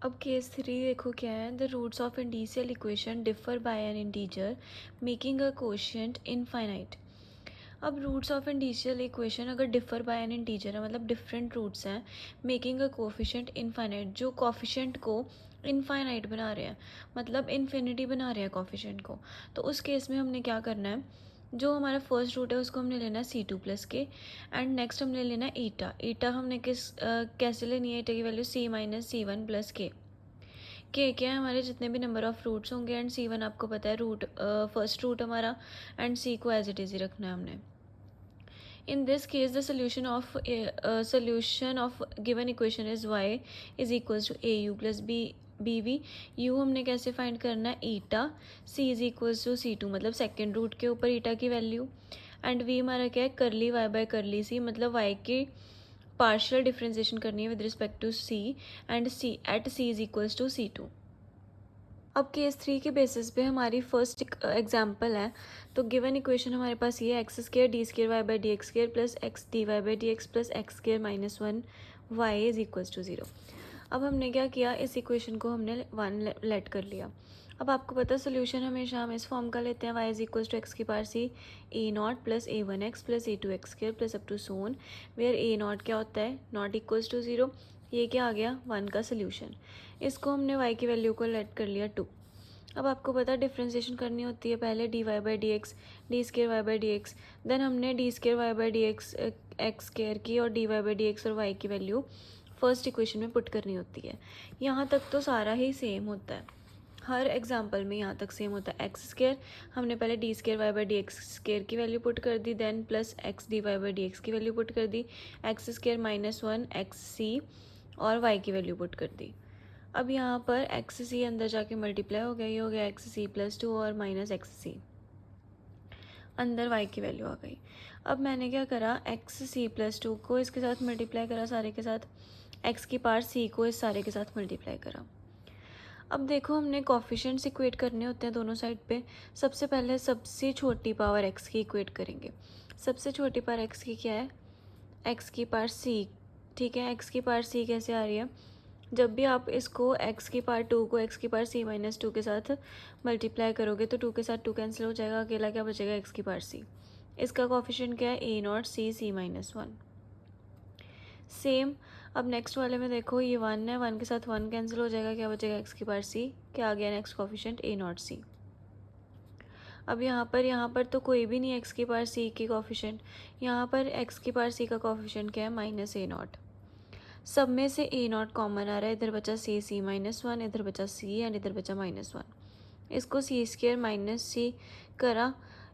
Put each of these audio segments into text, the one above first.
अब केस 3 देखो क्या है। The roots of indicial equation differ by an integer making a coefficient infinite. अब रूट्स ऑफ इंडिशियल इक्वेशन अगर डिफर बाय एन इंटीजर है मतलब डिफरेंट रूट्स हैं, मेकिंग अ कोफिशेंट इनफाइनाइट, जो कोफिशेंट को इनफाइनाइट बना रहे हैं, मतलब इन्फिनिटी बना रहे हैं कोफिशेंट को। तो उस केस में हमने क्या करना है, जो हमारा फर्स्ट रूट है उसको हमने लेना है C2 प्लस के, एंड नेक्स्ट हमने लेना है ईटा। ईटा हमने कैसे लेनी है, ईटा की value C minus C1 plus के क्या है हमारे जितने भी नंबर ऑफ रूट्स होंगे, एंड C1 आपको पता है रूट फर्स्ट रूट हमारा, एंड C को एज इट इज़ ही रखना है हमने। In this case, the solution of given equation is y is equals to au plus bv। u हमने कैसे फाइंड करना है, eta. c is equals to C2 मतलब सेकेंड रूट के ऊपर ईटा की वैल्यू, एंड v हमारा क्या है, curly y by curly c, मतलब y की पार्शियल डिफ्रेंसिएशन करनी है with respect to c, and c at c is equals to C2। अब केस 3 के बेसिस पे हमारी फर्स्ट एग्जांपल है। तो गिवन इक्वेशन हमारे पास ये है, x square d square y by d x square plus x d y by d x plus x square minus 1 y is equals to 0। अब हमने क्या किया, इस इक्वेशन को हमने 1 लेट कर लिया। अब आपको पता है सोल्यूशन हमेशा हम इस फॉर्म का लेते हैं, y is equals to x की power C A naught plus A1x plus A2x square plus up to so on, where A naught क्या होता है, नॉट इक्वल्स टू 0। ये क्या आ गया, 1 का सोल्यूशन। इसको हमने y की वैल्यू को लेट कर लिया 2। अब आपको पता है डिफ्रेंसिएशन करनी होती है, पहले d y by d x, d square y by d x, then हमने d square y by d x x square की, और d y by d x और वाई की वैल्यू फर्स्ट इक्वेशन में पुट करनी होती है। यहाँ तक तो सारा ही सेम होता है, हर एग्जाम्पल में यहाँ तक सेम होता है। एक्स स्केयर हमने पहले d square y by d x square की वैल्यू पुट कर दी, then plus x d y by d x की वैल्यू पुट कर दी, x square minus 1 x C और वाई की वैल्यू पुट कर दी। अब यहाँ पर एक्स सी अंदर जाके मल्टीप्लाई हो गया, ये हो गया एक्स सी प्लस 2 और माइनस एक्स सी, अंदर वाई की वैल्यू आ गई। अब मैंने क्या करा, एक्स सी प्लस 2 को इसके साथ मल्टीप्लाई करा सारे के साथ, एक्स की पावर सी को इस सारे के साथ मल्टीप्लाई करा। अब देखो हमने कॉफिशेंट्स इक्वेट करने होते हैं दोनों साइड पे। सबसे पहले सबसे छोटी पावर एक्स की इक्वेट करेंगे। सबसे छोटी पावर एक्स की क्या है, एक्स की पावर सी। ठीक है, एक्स की पावर सी कैसे आ रही है, जब भी आप इसको एक्स की पावर 2 को एक्स की पावर सी माइनस 2 के साथ मल्टीप्लाई करोगे तो 2 के साथ 2 कैंसिल हो जाएगा, अकेला क्या बचेगा, एक्स की पावर सी। इसका कॉफिशिएंट क्या है, ए naught C C minus 1। Same अब नेक्स्ट वाले में देखो, ये 1 है, 1 के साथ 1 कैंसिल हो जाएगा, क्या बचेगा, एक्स की पावर सी, क्या आ गया नेक्स्ट कॉफिशिएंट, ए नॉट सी। अब यहाँ पर तो कोई भी नहीं एक्स की पावर सी की कॉफिशिएंट, यहाँ पर एक्स की पावर सी का कॉफिशिएंट क्या है, माइनस ए नॉट। सब में से ए नॉट कॉमन आ रहा है, इधर बचा सी सी माइनस 1, इधर बचा सी एंड इधर बचा माइनस 1। इसको सी स्केयर माइनस सी करा,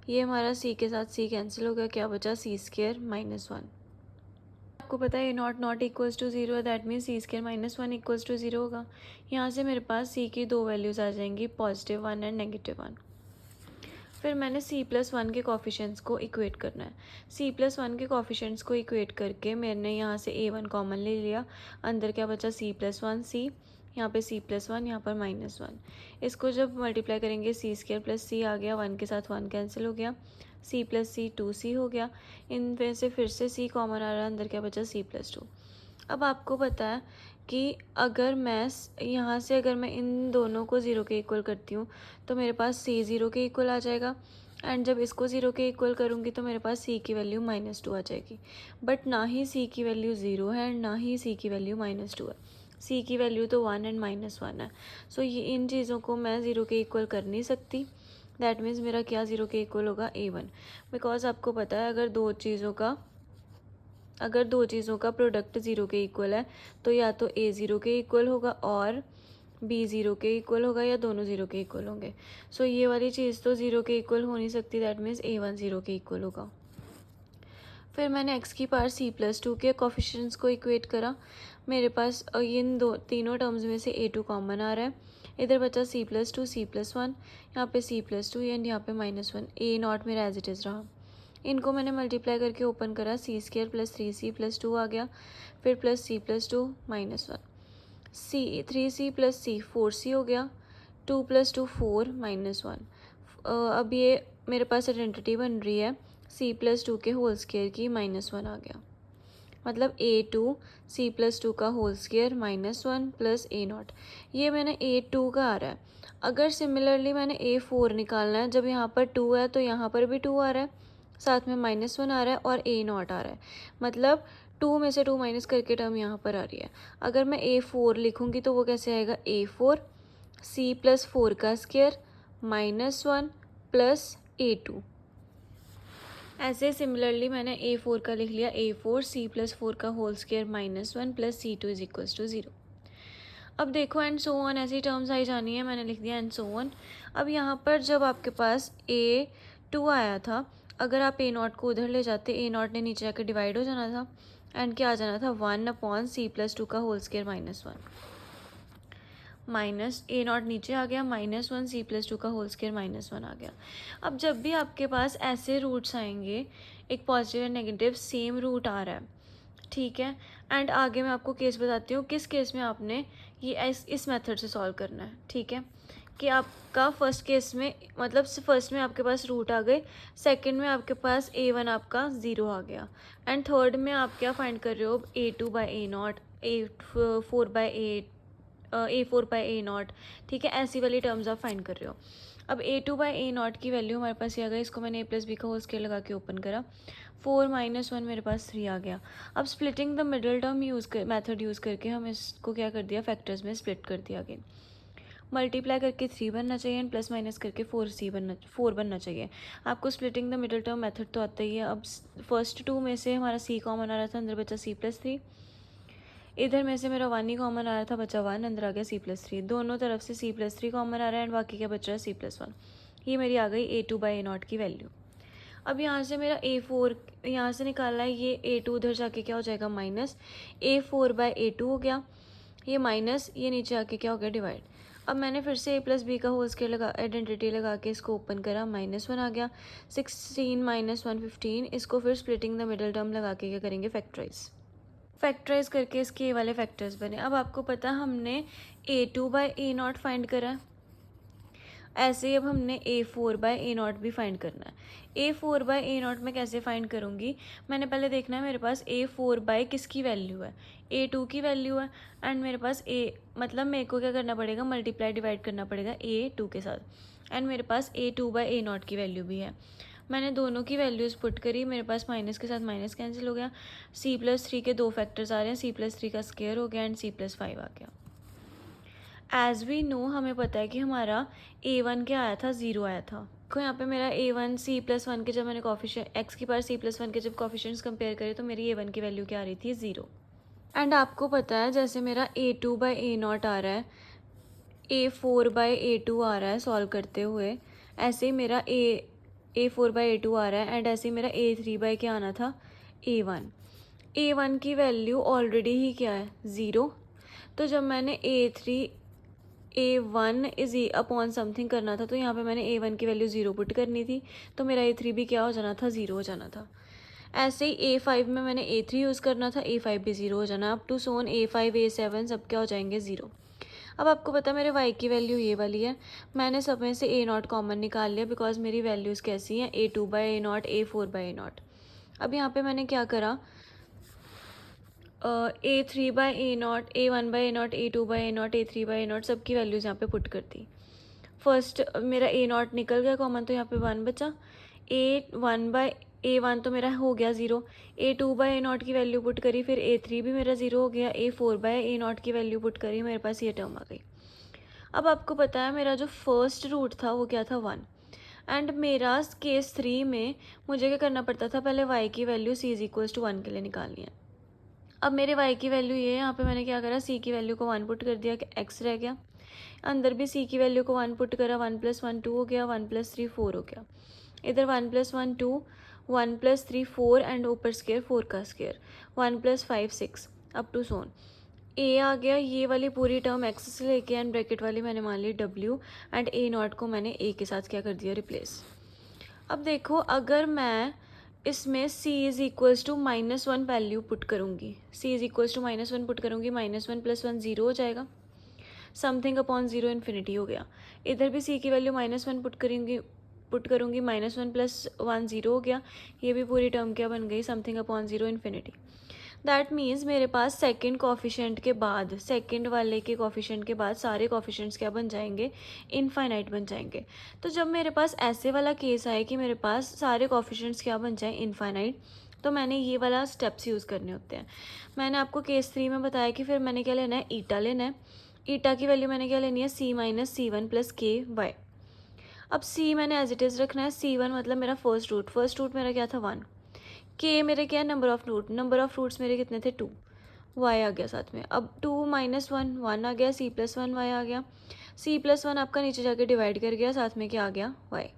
ये हमारा सी के साथ सी कैंसिल हो गया, क्या बचा, सी स्केयर माइनस 1। आपको पता है ए नॉट नॉट इक्वल्स टू 0 है, that means c square minus 1 equals to 0 होगा। यहाँ से मेरे पास सी की दो वैल्यूज़ आ जाएंगी, पॉजिटिव 1 एंड नेगेटिव 1। फिर मैंने C+1 के कॉफिशेंट्स को इक्वेट करना है। C+1 के कॉफिशेंट्स को इक्वेट करके मैंने यहाँ से A1 कॉमन ले लिया, अंदर क्या बचा, C+1 C, यहाँ पे C+1, यहाँ पर -1। इसको जब मल्टीप्लाई करेंगे सी स्केयर प्लस सी आ गया, 1 के साथ 1 कैंसिल हो गया, C प्लस सी 2C हो गया। इनमें से फिर से C कॉमन आ रहा है, अंदर क्या बचा, C+2। अब आपको पता है कि अगर मैं यहाँ से अगर मैं इन दोनों को 0 के इक्वल करती हूँ तो मेरे पास सी 0 के इक्वल आ जाएगा, एंड जब इसको 0 के इक्वल करूँगी तो मेरे पास सी की वैल्यू -2 आ जाएगी। बट ना ही सी की वैल्यू 0 है एंड ना ही सी की वैल्यू -2 है, सी की वैल्यू तो 1 एंड -1 है। सो ये इन चीज़ों को मैं 0 के इक्वल कर नहीं सकती। दैट मीन्स मेरा क्या 0 के इक्वल होगा, A1। बिकॉज आपको पता है अगर दो चीज़ों का प्रोडक्ट 0 के इक्वल है तो या तो A 0 के इक्वल होगा और B 0 के इक्वल होगा, या दोनों 0 के इक्वल होंगे। सो ये वाली चीज़ तो 0 के इक्वल हो नहीं सकती, दैट मीन्स A1 0 के इक्वल होगा। फिर मैंने x की पावर C+2 के कॉफिशिएंट्स को इक्वेट करा। मेरे पास इन तीनों टर्म्स में से A2 कॉमन आ रहा है, इधर बचा C+2 C+1, यहाँ पे C+2 एंड यहाँ पे -1, ए नॉट मेरा एज इट इज़ रहा। इनको मैंने मल्टीप्लाई करके ओपन करा, सी स्केयर प्लस 3C प्लस 2 आ गया, फिर प्लस C+2 -1, सी 3C प्लस सी 4C हो गया, 2 + 2 4 -1। अब ये मेरे पास आइडेंटिटी बन रही है C+2 के होल स्केयर की, -1 आ गया। मतलब A2 C+2 का होल स्क्वायर -1 प्लस A0। ये मैंने A2 का आ रहा है। अगर सिमिलरली मैंने A4 निकालना है, जब यहाँ पर 2 है तो यहाँ पर भी 2 आ रहा है, साथ में -1 आ रहा है और A0 आ रहा है, मतलब 2 में से 2 माइनस करके टर्म यहाँ पर आ रही है। अगर मैं A4 लिखूँगी तो वो कैसे आएगा, A4 C+4 का स्क्वायर -1 प्लस A2। ऐसे सिमिलरली मैंने A4 का लिख लिया, A4 C+4 का whole square -1 plus C2 is equals to 0। अब देखो एंड सो ऑन, ऐसी टर्म्स आई जानी है, मैंने लिख दिया एंड सो ऑन। अब यहाँ पर जब आपके पास A2 आया था, अगर आप A0 को उधर ले जाते, A0 ने नीचे आकर डिवाइड हो जाना था एंड क्या आ जाना था, 1/C+2 का होल स्क्वायर -1 माइनस A0 नीचे आ गया, -1 C+2 का होल स्क्वायर -1 आ गया। अब जब भी आपके पास ऐसे रूट्स आएंगे, एक positive and negative same root आ रहा है, ठीक है, एंड आगे मैं आपको केस बताती हूँ किस केस में आपने ये इस मेथड से सॉल्व करना है, ठीक है, कि आपका फर्स्ट केस में मतलब फर्स्ट में आपके पास रूट आ गए, सेकंड में आपके पास A1 आपका 0 आ गया, एंड थर्ड में आप क्या फाइंड कर रहे हो, A2/A0, A4/A0, ठीक है, ऐसी वाली टर्म्स आप फाइंड कर रहे हो। अब A2/A0 की वैल्यू हमारे पास ये आ गई, इसको मैंने A+B का होल स्क्वायर लगा के ओपन करा, 4 - 1 मेरे पास 3 आ गया। अब splitting the middle term method use करके हम इसको क्या कर दिया, फैक्टर्स में स्प्लिट कर दिया अगेन। मल्टीप्लाई करके 3 बनना चाहिए एंड प्लस माइनस करके 4 बनना चाहिए। आपको splitting the middle term method तो आता ही है। अब फर्स्ट 2 में से हमारा C कॉमन आ रहा था, अंदर बचा C+3, इधर में से मेरा 1 ही कॉमन आ रहा था, बचा 1, अंदर आ गया C+3, दोनों तरफ से C+3 कॉमन आ रहा है एंड बाकी क्या बच रहा है, C+1। ये मेरी आ गई A2/A0 की वैल्यू। अब यहाँ से मेरा A4 यहाँ से निकालना है, ये A2 उधर जाके क्या हो जाएगा, माइनस A4/A2 हो गया, ये माइनस, ये नीचे आके क्या हो गया, डिवाइड। अब मैंने फिर से A+B का होल स्क्वायर लगा, आइडेंटिटी लगा के इसको ओपन करा, -1 आ गया, 16 - 1 15, इसको फिर स्प्लिटिंग द मिडल टर्म लगा के क्या करेंगे, फैक्टराइज करके इसके ये वाले फैक्टर्स बने। अब आपको पता हमने A2/A0 फाइंड करा है, ऐसे ही अब हमने A4/A0 भी फाइंड करना है। A4/A0 में कैसे फाइंड करूँगी, मैंने पहले देखना है मेरे पास A4 किसकी वैल्यू है, A2 की वैल्यू है, एंड मेरे पास मतलब मेरे को क्या करना पड़ेगा, मल्टीप्लाई डिवाइड करना पड़ेगा A2 के साथ, एंड मेरे पास A2/A0 की वैल्यू भी है। मैंने दोनों की वैल्यूज़ पुट करी, मेरे पास माइनस के साथ माइनस कैंसिल हो गया, C+3 के 2 फैक्टर्स आ रहे हैं, C+3 का स्क्वायर हो गया एंड C+5 आ गया। एज़ वी नो, हमें पता है कि हमारा A1 क्या आया था, 0 आया था। देखो यहाँ पे मेरा A1 C+1 के जब मैंने कॉफिशिएंट x की पावर C+1 के जब कॉफिशिएंट्स कंपेयर करे तो मेरी A1 की वैल्यू क्या आ रही थी, 0। एंड आपको पता है जैसे मेरा A2/A0 आ रहा है, A4/A2 आ रहा है सॉल्व करते हुए, ऐसे ही मेरा A4/A2 आ रहा है, एंड ऐसे ही मेरा A3 क्या आना था, A1 की वैल्यू ऑलरेडी ही क्या है, 0। तो जब मैंने A1 इज अपॉन समथिंग करना था तो यहाँ पे मैंने A1 की वैल्यू 0 पुट करनी थी, तो मेरा A3 भी क्या हो जाना था, 0 हो जाना था। ऐसे ही A5 में मैंने A3 यूज़ करना था, A5 भी 0 हो जाना, up to Son A5 A7 सब क्या हो जाएंगे, 0। अब आपको पता है मेरे y की वैल्यू ये वाली है, मैंने सब में से A0 कॉमन निकाल लिया बिकॉज मेरी वैल्यूज़ कैसी हैं, A2/A0 A4/A0। अब यहाँ पे मैंने क्या करा, A3/A0 A1/A0 A2/A0 A3/A0 सबकी वैल्यूज़ यहाँ पे पुट कर दी। फर्स्ट मेरा A0 निकल गया कॉमन, तो यहाँ पे 1 बचा, A1 तो मेरा हो गया 0, A2/A0 की वैल्यू पुट करी, फिर A3 भी मेरा 0 हो गया, A4/A0 की वैल्यू पुट करी, मेरे पास ये टर्म आ गई। अब आपको पता है मेरा जो फर्स्ट रूट था वो क्या था, 1, एंड मेरा केस 3 में मुझे क्या करना पड़ता था, पहले y की वैल्यू c = 1 के लिए निकालनी है। अब मेरे y की वैल्यू ये है, यहाँ पे मैंने क्या करा, c की वैल्यू को 1 पुट कर दिया कि x रह गया, अंदर भी c की वैल्यू को 1 पुट करा, 1 + 1 2 हो गया, 1 + 3 4 हो गया, इधर 1 + 1 2, 1 + 3 4 एंड ऊपर स्क्वायर 4 का स्क्वायर, 1 + 5 6 अप टू सोन a आ गया, ये वाली पूरी टर्म x से लेके एंड ब्रैकेट वाली मैंने मान ली w, एंड A0 को मैंने a के साथ क्या कर दिया, रिप्लेस। अब देखो अगर मैं इसमें c = -1 वैल्यू पुट करूँगी, c = -1 पुट करूँगी, -1 + 1 0 हो जाएगा, समथिंग अपॉन 0 इन्फिनिटी हो गया। इधर भी c की वैल्यू -1 पुट करूँगी, -1 + 1 0 हो गया, ये भी पूरी टर्म क्या बन गई, something upon 0 infinity. That means मेरे पास सेकंड कोफिशिएंट के बाद, सेकंड वाले के कोफिशिएंट के बाद सारे कोफिशिएंट्स क्या बन जाएंगे, इनफाइनाइट बन जाएंगे। तो जब मेरे पास ऐसे वाला केस आए कि मेरे पास सारे कोफिशिएंट्स क्या बन जाएं, इनफाइनाइट, तो मैंने ये वाला स्टेप्स यूज़ करने होते हैं। मैंने आपको केस 3 में बताया कि फिर मैंने क्या लेना है, ईटा लेना है। ईटा की वैल्यू मैंने क्या लेनी है, c माइनस C1 प्लस के वाई। अब c मैंने एज इट इज़ रखना है, C1 मतलब मेरा फर्स्ट रूट मेरा क्या था 1, के मेरे क्या है, नंबर ऑफ रूट्स मेरे कितने थे 2, वाई आ गया साथ में। अब 2 माइनस 1 1 आ गया, c प्लस 1 वाई आ गया, c प्लस 1 आपका नीचे जाके डिवाइड कर गया, साथ में क्या आ गया, वाई।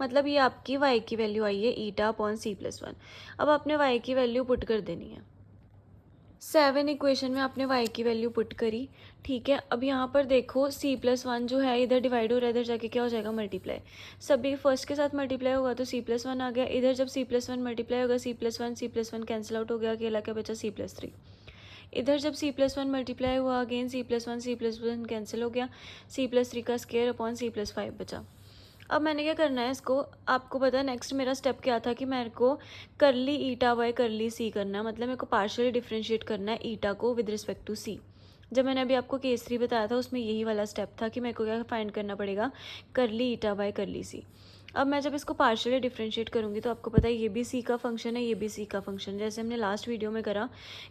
मतलब ये आपकी y की वैल्यू आई है ईटा अपॉन c प्लस 1। अब आपने y की वैल्यू पुट कर देनी है। 7 इक्वेशन में आपने y की वैल्यू पुट करी, ठीक है। अब यहाँ पर देखो c प्लस 1 जो है इधर डिवाइड हो रहा है, इधर जाके क्या हो जाएगा, मल्टीप्लाई। सभी फर्स्ट के साथ मल्टीप्लाई होगा तो c प्लस 1 आ गया, इधर जब c प्लस 1 मल्टीप्लाई होगा c प्लस 1 कैंसिल आउट हो गया, अकेला क्या बचा, c प्लस 3। इधर जब c प्लस 1 मल्टीप्लाई हुआ, अगेन c प्लस 1 कैंसिल हो गया, c प्लस 3 का स्क्वायर अपॉन c प्लस 5 बचा। अब मैंने क्या करना है इसको, आपको पता है नेक्स्ट मेरा स्टेप क्या था कि मेरे को करली ईटा बाय करली सी करना है, मतलब मेरे को पार्शियली डिफ्रेंशिएट करना है ईटा को विद रिस्पेक्ट टू सी। जब मैंने अभी आपको केस 3 बताया था उसमें यही वाला स्टेप था कि मेरे को क्या फाइंड करना पड़ेगा, करली ईटा बाय करली सी। अब मैं जब इसको पार्शियली डिफ्रेंशिएट करूँगी तो आपको पता है ये भी सी का फंक्शन है, ये भी सी का फंक्शन, जैसे हमने लास्ट वीडियो में करा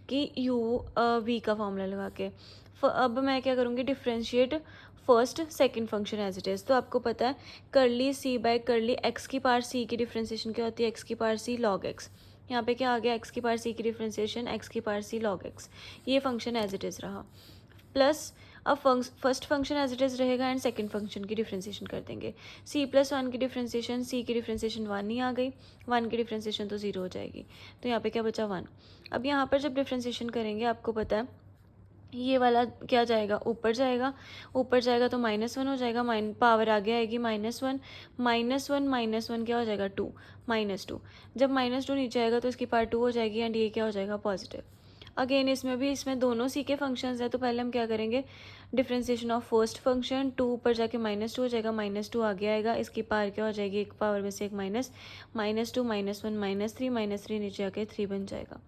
कि यू वी का फॉर्मूला लगा के। अब मैं क्या करूँगी, differentiate first second function as it is. तो आपको पता है curly c by curly x की पावर सी की डिफ्रेंशिएशन क्या होती है, एक्स की पावर सी लॉग एक्स। यहाँ पे क्या आ गया, एक्स की पावर सी की डिफ्रेंशिएशन एक्स की पावर सी लॉग एक्स, ये फंक्शन एज इट इज़ रहा। प्लस अब first function as it is रहेगा एंड सेकंड फंक्शन की डिफ्रेंशिएशन कर देंगे। c प्लस 1 की डिफ्रेंशिएशन, c की डिफ्रेंशिएशन 1 ही आ गई, 1 की डिफ्रेंशिएशन तो 0 हो जाएगी, तो यहाँ पे क्या बचा 1। अब यहाँ पर जब डिफ्रेंशिएशन करेंगे आपको पता है ये वाला क्या जाएगा, ऊपर जाएगा, ऊपर जाएगा तो -1 हो जाएगा, पावर आगे आएगी -1, -1 क्या हो जाएगा 2, -2। जब -2 नीचे आएगा तो इसकी पावर 2 हो जाएगी एंड ये क्या हो जाएगा, पॉजिटिव। अगेन इसमें दोनों सी के फंक्शंस हैं, तो पहले हम क्या करेंगे, डिफ्रेंशिएशन ऑफ फर्स्ट फंक्शन, 2 ऊपर जाके -2 हो जाएगा, -2 आगे आएगा, इसकी पावर क्या हो जाएगी, एक पावर में से एक माइनस, -2 -1 -3 नीचे आके 3 बन जाएगा।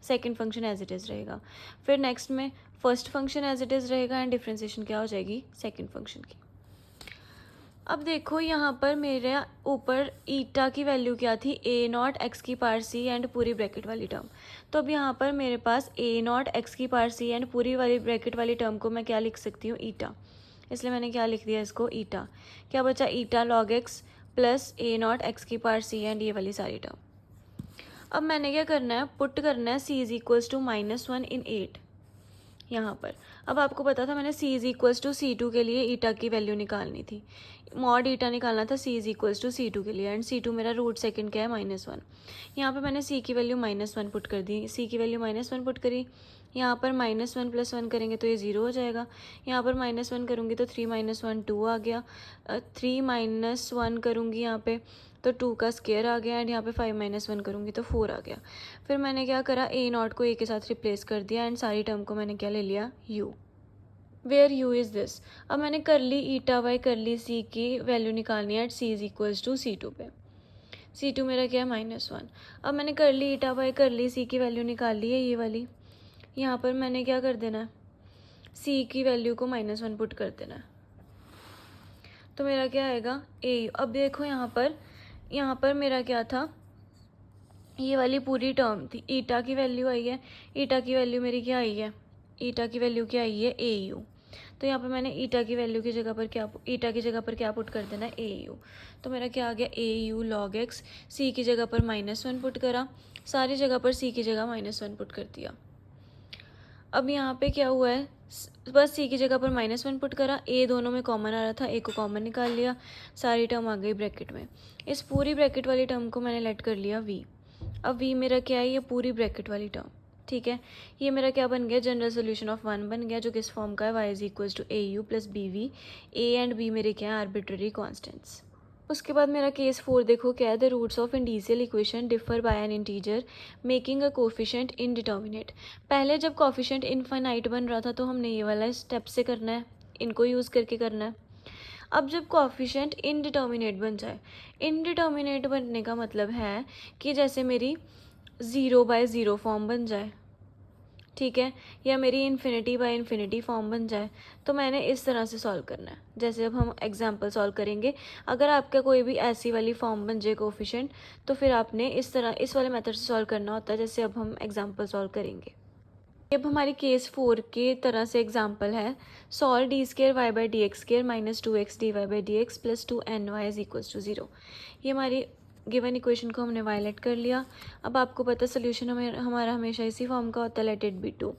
Second function as it is रहेगा। फिर नेक्स्ट में first function as it is रहेगा एंड डिफ्रेंशिएशन क्या हो जाएगी, सेकंड फंक्शन की। अब देखो यहाँ पर मेरे ऊपर ईटा की वैल्यू क्या थी, a नॉट एक्स की पावर सी एंड पूरी ब्रैकेट वाली टर्म। तो अब यहाँ पर मेरे पास a नॉट एक्स की पावर सी एंड पूरी वाली ब्रैकेट वाली टर्म को मैं क्या लिख सकती हूँ, ईटा। इसलिए मैंने क्या लिख दिया इसको, ईटा। क्या बचा, eta log x plus a naught x की पावर सी एंड ये वाली सारी टर्म। अब मैंने क्या करना है, पुट करना है c इज इक्वल्स टू -1 इन 8 यहाँ पर। अब आपको पता था मैंने c is equals to C2 के लिए ईटा की वैल्यू निकालनी थी, मॉड ईटा निकालना था c is equals to C2 के लिए, एंड C2 मेरा रूट सेकंड क्या है, -1। यहाँ पे मैंने c की वैल्यू -1 पुट कर दी, c की वैल्यू -1 पुट करी। यहाँ पर -1 + 1 करेंगे तो ये 0 हो जाएगा, यहाँ पर -1 करूँगी तो 3 - 1 2 आ गया, 3 - 1 करूँगी यहाँ पे तो 2 का स्क्वायर आ गया, एंड यहाँ पे 5 - 1 करूँगी तो 4 आ गया। फिर मैंने क्या करा, a नॉट को a के साथ रिप्लेस कर दिया एंड सारी टर्म को मैंने क्या ले लिया, u, where u is this. अब मैंने curly eta by curly c की वैल्यू निकालनी है at c is equals to C2 पे। C2 मेरा क्या है, -1। अब मैंने curly eta by curly c की वैल्यू निकाल ली है, ये वाली। यहाँ पर मैंने क्या कर देना है, c की वैल्यू को -1 पुट कर देना है, तो मेरा क्या आएगा, a। अब देखो यहाँ पर मेरा क्या था, ये वाली पूरी टर्म थी, ईटा की वैल्यू आई है, ईटा की वैल्यू मेरी क्या आई है, ईटा की वैल्यू क्या आई है, AU। तो यहाँ पे मैंने ईटा की वैल्यू की जगह पर क्या पुट कर देना है, AU। तो मेरा क्या आ गया, AU log x, c की जगह पर -1 पुट करा, सारी जगह पर c की जगह -1 पुट कर दिया। अब यहाँ पे क्या हुआ है, बस c की जगह पर -1 पुट करा, a दोनों में कॉमन आ रहा था, a को कॉमन निकाल लिया, सारी टर्म आ गई ब्रैकेट में। इस पूरी ब्रैकेट वाली टर्म को मैंने लेट कर लिया v। अब v मेरा क्या है, ये पूरी ब्रैकेट वाली टर्म, ठीक है। ये मेरा क्या बन गया, जनरल सोल्यूशन ऑफ 1 बन गया, जो किस फॉर्म का है, y is equals to AU plus BV। a and b मेरे क्या है, आर्बिट्ररी कॉन्स्टेंट्स। उसके बाद मेरा केस 4 देखो क्या है, the roots of indicial equation differ by an integer making a coefficient indeterminate. पहले जब कोफिशिएंट इनफाइनाइट बन रहा था तो हमने ये वाला स्टेप से करना है, इनको यूज़ करके करना है। अब जब कोफिशिएंट इनडिटर्मिनेट बन जाए, इनडिटर्मिनेट बनने का मतलब है कि जैसे मेरी 0/0 फॉर्म बन जाए, ठीक है, या मेरी इन्फिनिटी बाय इन्फिनिटी फॉर्म बन जाए, तो मैंने इस तरह से सॉल्व करना है। जैसे अब हम एग्जांपल सॉल्व करेंगे, अगर आपका कोई भी ऐसी वाली फॉर्म बन जाए कोफिशिएंट, तो फिर आपने इस तरह इस वाले मेथड से सॉल्व करना होता है, जैसे अब हम एग्जांपल सॉल्व करेंगे। अब हमारी केस 4 के तरह से एग्जाम्पल है, solve d square y by d x square minus 2x dy by d x plus 2ny is equals to 0। ये हमारी गिवन इक्वेशन को हमने वायलेट कर लिया। अब आपको पता सोल्यूशन हमारा हमेशा इसी फॉर्म का होता है, let it be 2।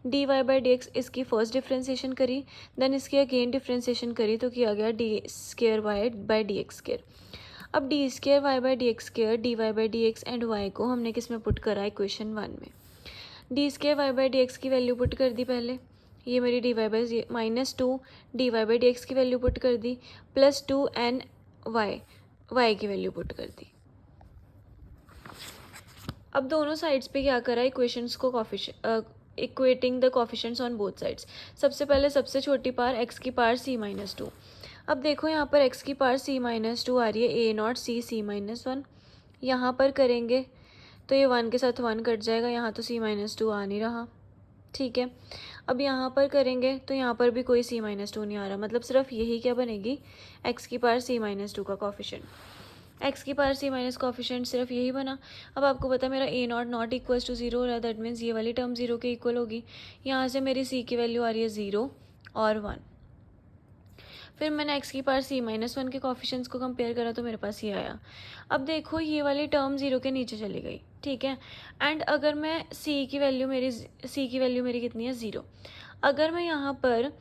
D y by d x इसकी फर्स्ट डिफ्रेंसिएशन करी, देन इसकी अगेन डिफ्रेंसिएशन करी तो किया गया d square y by d x square. अब d square y by d x square d y by d x and y को हमने किस में पुट करा, इक्वेशन 1 में। D square y by d x की वैल्यू पुट कर दी पहले, ये मेरी D y by -2 d y by d x की वैल्यू पुट कर दी, प्लस 2n वाई की वैल्यू पुट कर दी। अब दोनों साइड्स पे क्या करा, इक्वेशंस को equating the coefficients on both sides. सबसे पहले सबसे छोटी पार x की पार c-2। अब देखो यहाँ पर x की पार c-2 आ रही है, a नॉट c-1। यहाँ पर करेंगे तो ये 1 के साथ 1 कट जाएगा, यहाँ तो c-2 आ नहीं रहा, ठीक है। अब यहाँ पर करेंगे तो यहाँ पर भी कोई c-2 नहीं आ रहा, मतलब सिर्फ यही क्या बनेगी, x की पावर c-2 का कोफिशिएंट। x की पावर c माइनस कोफिशिएंट सिर्फ यही बना। अब आपको पता है मेरा a नॉट इक्वल्स टू 0 हो रहा है, दैट मीन्स ये वाली टर्म 0 के इक्वल होगी। यहाँ से मेरी c की वैल्यू आ रही है 0 और 1। फिर मैंने x की पावर c-1 के कोफिशिएंट्स को कंपेयर करा तो मेरे पास ये आया। अब देखो ये वाली टर्म 0 के नीचे चली गई, ठीक है। एंड अगर मैं c की वैल्यू मेरी कितनी है, 0। अगर मैं यहाँ पर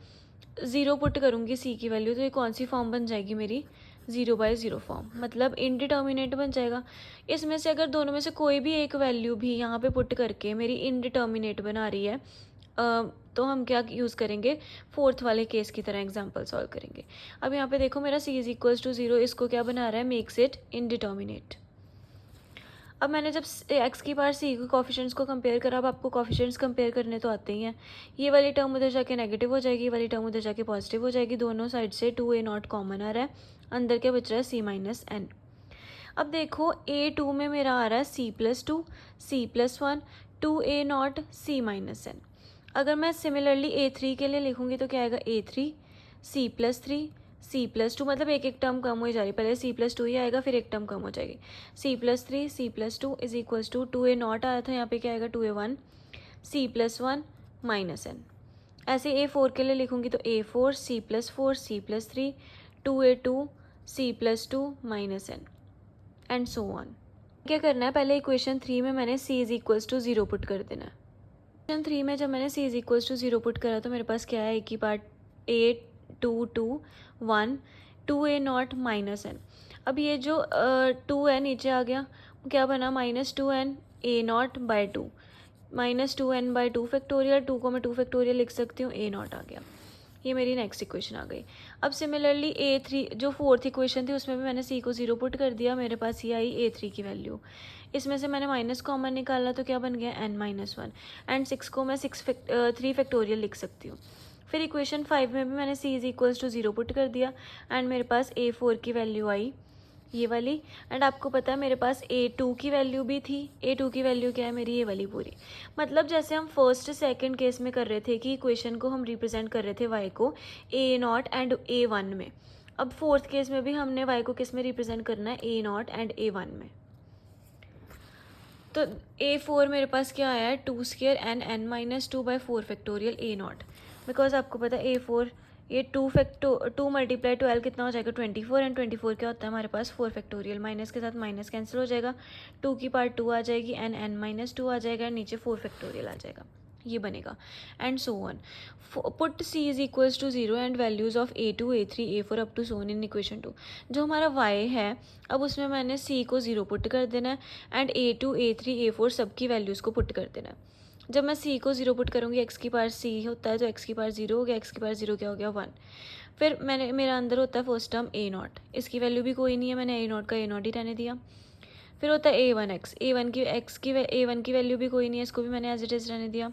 0 पुट करूँगी c की वैल्यू, तो ये कौन सी फॉर्म बन जाएगी मेरी, 0/0 फॉर्म, मतलब इनडिटर्मिनेट बन जाएगा। इसमें से अगर दोनों में से कोई भी एक वैल्यू भी यहाँ पे पुट करके मेरी इनडिटर्मिनेट बना रही है, तो हम क्या यूज़ करेंगे, फोर्थ वाले केस की तरह एग्जांपल सॉल्व करेंगे। अब यहाँ पे देखो मेरा c इज इक्वल्स टू 0, इसको क्या बना रहा है, मेक्स इट इनडिटर्मिनेट। अब मैंने जब x की पावर c के कोफिशिएंट्स को कंपेयर करा, अब आपको कोफिशिएंट्स कंपेयर करने तो आते ही हैं। ये वाली टर्म उधर जाके नेगेटिव हो जाएगी, ये वाली टर्म उधर जाके पॉजिटिव हो जाएगी, दोनों साइड से 2a0 कॉमन आ रहा है, अंदर क्या बच रहा है, c-n। अब देखो a2 में मेरा आ रहा है c+2 c+1 2a0 c-n। अगर मैं सिमिलरली a3 के लिए लिखूंगी तो क्या आएगा, a3 c+3 c+2, मतलब एक एक टर्म कम हो जा रही, पहले c+2 ही आएगा फिर एक टर्म कम हो जाएगी, c+3 c+2 is equals to 2a0 आया था, यहाँ पे क्या आएगा, 2a1 c+1 -n। ऐसे a4 के लिए लिखूंगी तो a4 c+4 c+3 2a2 c+2 -n and so on. क्या करना है, पहले इक्वेशन 3 में मैंने c is equals to 0 put कर देना है। इक्वेशन 3 में जब मैंने c is equals to 0 put करा तो मेरे पास क्या है, एक ही पार्ट a2 2a0 -n। अब ये जो 2 है नीचे आ गया, क्या बना, -2n a0/2 -2n/2 फैक्टोरियल, 2 को मैं 2 फैक्टोरियल लिख सकती हूँ, a0 आ गया। ये मेरी नेक्स्ट इक्वेशन आ गई। अब सिमिलरली a3 जो फोर्थ इक्वेशन थी उसमें भी मैंने c को 0 पुट कर दिया, मेरे पास ये आई a3 की वैल्यू। इसमें से मैंने माइनस कॉमन निकाला तो क्या बन गया, n-1 एंड 6 को मैं 3 फैक्टोरियल लिख सकती हूँ। फिर इक्वेशन 5 में भी मैंने c is equals to 0 put कर दिया एंड मेरे पास a4 की वैल्यू आई ये वाली, एंड आपको पता है मेरे पास a2 की वैल्यू भी थी। a2 की वैल्यू क्या है मेरी, ये वाली पूरी। मतलब जैसे हम फर्स्ट सेकंड केस में कर रहे थे कि इक्वेशन को हम रिप्रेजेंट कर रहे थे y को a0 एंड a1 में, अब फोर्थ केस में भी हमने y को किस में रिप्रेजेंट करना है, a0 एंड a1 में। तो a4 मेरे पास क्या आया है, 2 square N n-2/4 factorial a0, because आपको पता है a4 ये 2 × 12 कितना हो जाएगा, 24, एंड 24 क्या होता है हमारे पास 4 फैक्टोरियल, माइनस के साथ माइनस कैंसिल हो जाएगा, 2 की पार्ट 2 आ जाएगी एंड n-2 आ जाएगा, नीचे 4 फैक्टोरियल आ जाएगा, ये बनेगा and so on. Put c is equals to 0 and values of a2 a3 a4 up to so on in equation 2। जो हमारा y है अब उसमें मैंने c को 0 पुट कर देना है एंड a2 a3 a4 सबकी वैल्यूज़ को पुट कर देना है। जब मैं c को 0 पुट करूँगी, x की पावर c होता है तो x की पावर 0 हो गया, x की पावर 0 क्या हो गया, 1। फिर मेरा अंदर होता है फर्स्ट टर्म a0, इसकी वैल्यू भी कोई नहीं है, मैंने a0 का a0 ही रहने दिया। फिर होता है a1x, a1 की वैल्यू भी कोई नहीं है, इसको भी मैंने एज इट इज़ रहने दिया।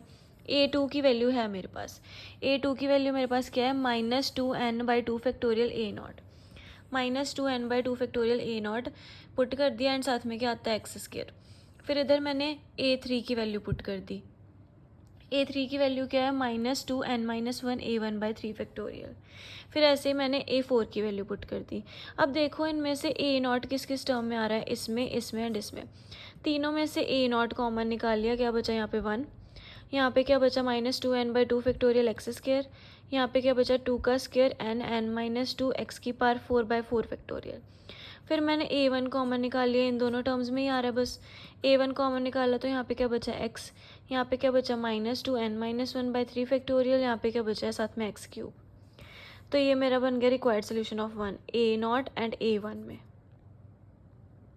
a2 की वैल्यू है मेरे पास, a2 की वैल्यू मेरे पास क्या है, -2n/2 factorial a0 -2n/2 factorial a0 put कर दिया एंड साथ में क्या आता है x स्क्वायर। फिर इधर मैंने a3 की वैल्यू पुट कर दी, A3 की वैल्यू क्या है -2n-1 A1/3 फिर ऐसे ही मैंने A4 की वैल्यू पुट कर दी। अब देखो इनमें से A0 किस किस टर्म में आ रहा है, इसमें, इसमें एंड इसमें। तीनों में से A0 कॉमन निकाल लिया, क्या बचा यहाँ पे 1, यहाँ पे क्या बचा -2n/2 x², यहाँ पे क्या बचा 2 का स्क्वायर n(n-2 x⁴)4 फिर मैंने A1 कॉमन निकाल लिया, इन दोनों टर्म्स में ही आ रहा है बस। A1 कॉमन निकाला तो यहाँ पे क्या बचा x, यहाँ पे क्या बचा -2n-1/3, यहाँ पे क्या बचा है साथ में x3। तो ये मेरा बन गया required solution of 1 A0 and A1 में।